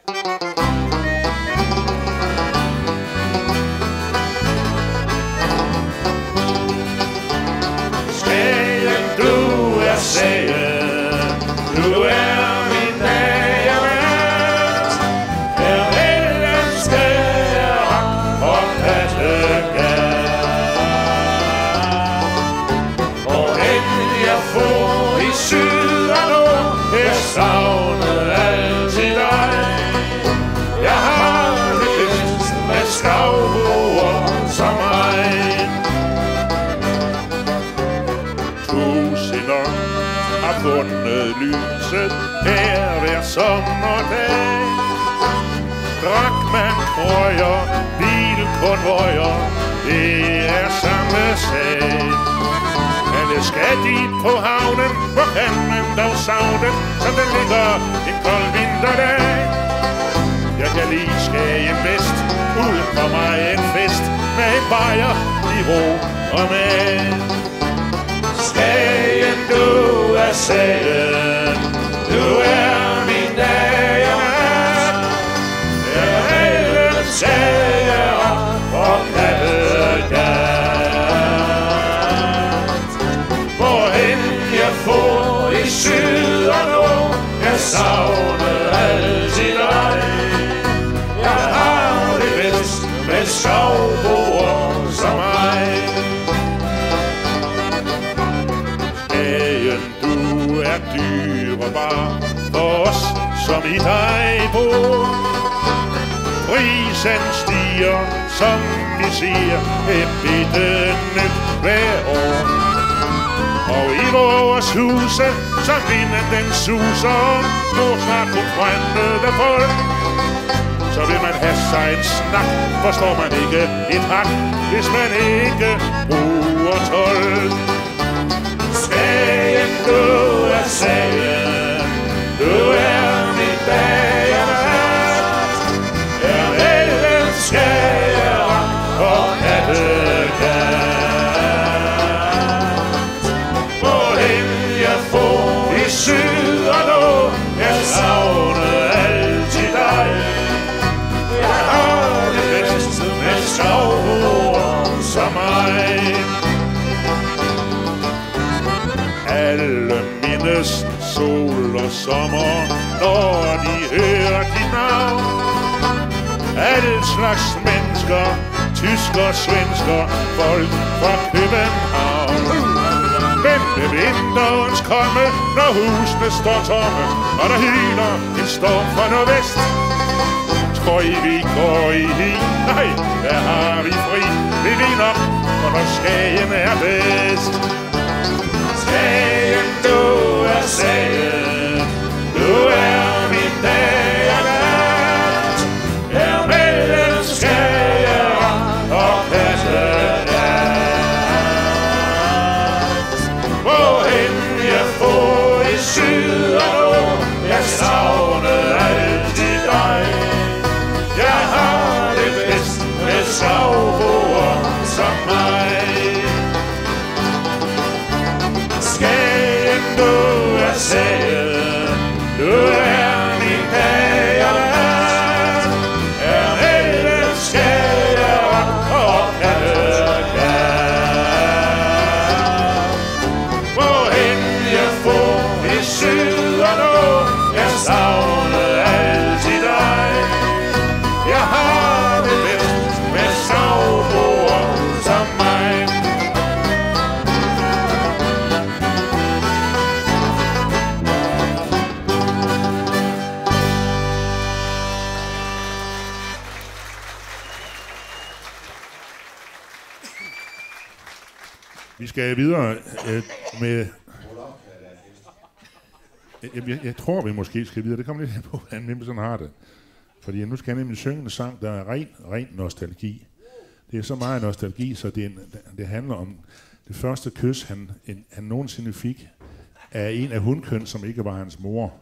Skagen, du er sagen, du er min dag og nat. Farvelen skal jeg og Kattegat. Hvor end jeg får i syd og nord, jeg savner altid dig. Jeg har det bedst med skavboer som mig. Tusinder har fundet lyset her hver sommerdag. Drak man krøjer, bilkonvojer, det er samme sag. Alle skal dit på havnen, hvor kan man dog savne, som den ligger en kold vinterdag. Jeg kan lide Skagen bedst, uden for mig en fest, med en bajer i ro og mag. Skagen, du er sagen, du er min dag og nat. Farvelen skal jeg og Kattegat. Hvorhen jeg får i syd og nord, jeg savner altid dig. Jeg har det bedst med skovboer som mig. Skagen, du er dyrebar for os, som i dig bor. Prisen stiger, som vi siger, et bitte nyt hver år. Og i vores huse, så vinden den suser, går snart kun fremmede folk. Så vil man have sig en snak, forstår man ikke et hak, hvis man ikke bruger tolk. Skagen, du er sagen, du er min dag og nat. Farvelen skal jeg og Kattegat. Hvorhen jeg får i syd og nord, jeg savner altid dig. Jeg har det bedst med skovboer som mig. Alle mindes sol og sommer, når de hører dit navn. Alle slags mennesker, tysker, svensker, folk fra København. Men med vinterens komme, når husene står tomme, og der hyler en storm fra nordvest. Tror I, vi går i hi? Nej, der har vi fri. Vi vinder, for når Skagen er bedst. Skagen, du er sagen, du er min dag og nat. Farvelen skal jeg og Kattegat. Hvorhen jeg får i syd og nord, jeg savner altid dig. Jeg har det bedst med skovboer som mig. Skagen, du er sagen, du er min dag og nat. Farvelen skal jeg og Kattegat. Hvorhen jeg får i syd og nord, jeg savner altid dig. Jeg har det bedst med skovboer som mig. Vi skal videre med... Jeg tror, vi måske skal videre. Det kommer lidt på, hvordan Nimsen har det. Fordi nu skal jeg nemlig synge en sang, der er ren nostalgi. Det er så meget nostalgi, så det handler om det første kys, han nogensinde fik af en af hunkøn, som ikke var hans mor.